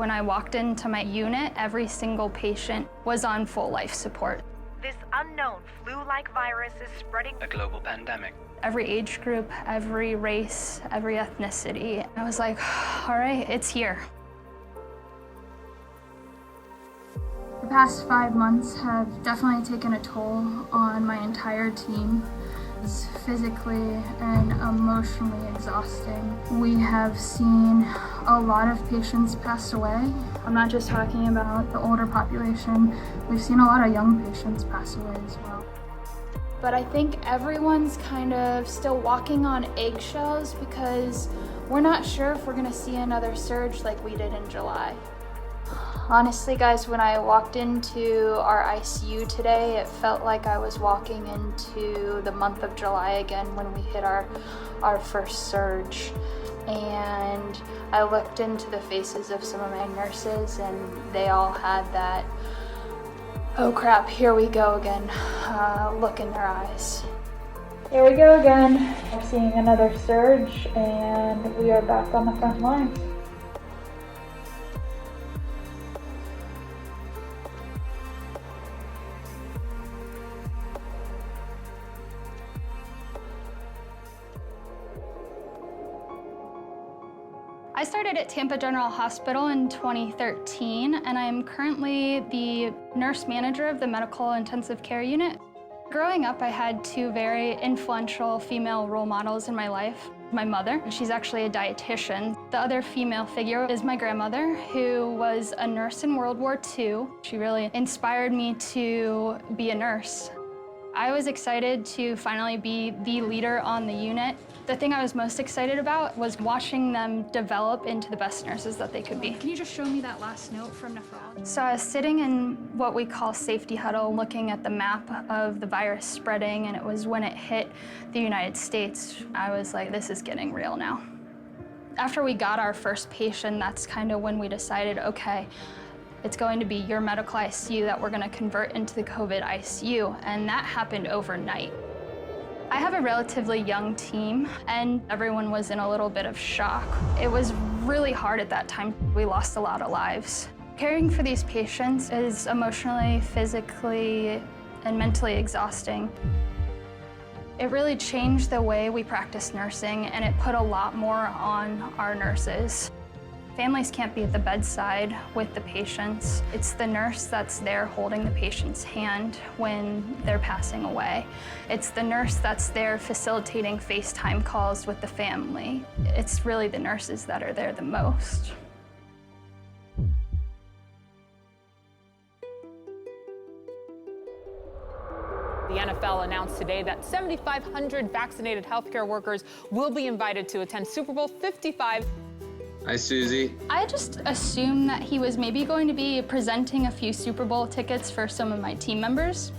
When I walked into my unit, every single patient was on full life support. This unknown flu-like virus is spreading a global pandemic. Every age group, every race, every ethnicity. I was like, all right, it's here. The past 5 months have definitely taken a toll on my entire team. It's physically and emotionally exhausting. We have seen a lot of patients pass away. I'm not just talking about the older population. We've seen a lot of young patients pass away as well. But I think everyone's kind of still walking on eggshells because we're not sure if we're gonna see another surge like we did in July. Honestly, guys, when I walked into our ICU today, it felt like I was walking into the month of July again when we hit our first surge. And I looked into the faces of some of my nurses and they all had that, oh crap, here we go again, look in their eyes. Here we go again. We're seeing another surge and we are back on the front lines. I started at Tampa General Hospital in 2013, and I'm currently the nurse manager of the medical intensive care unit. Growing up, I had 2 very influential female role models in my life. My mother, she's actually a dietitian. The other female figure is my grandmother, who was a nurse in World War II. She really inspired me to be a nurse. I was excited to finally be the leader on the unit. The thing I was most excited about was watching them develop into the best nurses that they could be. Can you just show me that last note from nephrology? So I was sitting in what we call safety huddle, looking at the map of the virus spreading, and it was when it hit the United States, I was like, this is getting real now. After we got our first patient, that's kind of when we decided, okay, it's going to be your medical ICU that we're going to convert into the COVID ICU, and that happened overnight. I have a relatively young team, and everyone was in a little bit of shock. It was really hard at that time. We lost a lot of lives. Caring for these patients is emotionally, physically, and mentally exhausting. It really changed the way we practice nursing, and it put a lot more on our nurses. Families can't be at the bedside with the patients. It's the nurse that's there holding the patient's hand when they're passing away. It's the nurse that's there facilitating FaceTime calls with the family. It's really the nurses that are there the most. The NFL announced today that 7,500 vaccinated healthcare workers will be invited to attend Super Bowl 55. Hi, Suzie. I just assumed that he was maybe going to be presenting a few Super Bowl tickets for some of my team members,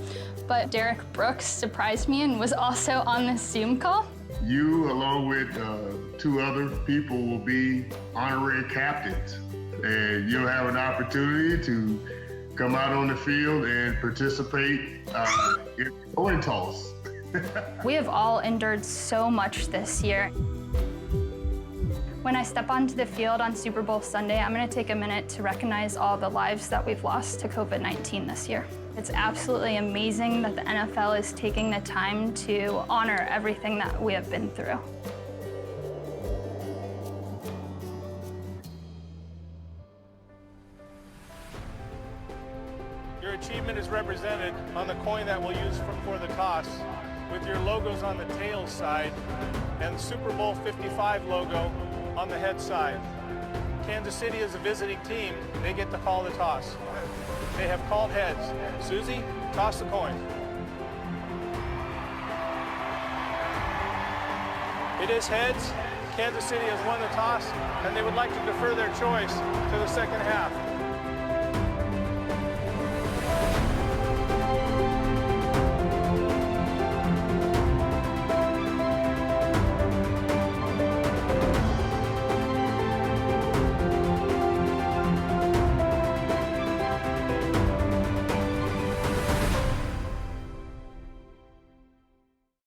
but Derek Brooks surprised me and was also on this Zoom call. You, along with 2 other people, will be honorary captains, and you'll have an opportunity to come out on the field and participate in the coin toss. We have all endured so much this year. When I step onto the field on Super Bowl Sunday, I'm going to take a minute to recognize all the lives that we've lost to COVID-19 this year. It's absolutely amazing that the NFL is taking the time to honor everything that we have been through. Your achievement is represented on the coin that we'll use for the toss, with your logos on the tail side and the Super Bowl 55 logo on the head side. Kansas City is a visiting team. They get to call the toss. They have called heads. Suzie, toss the coin. It is heads. Kansas City has won the toss, and they would like to defer their choice to the second half.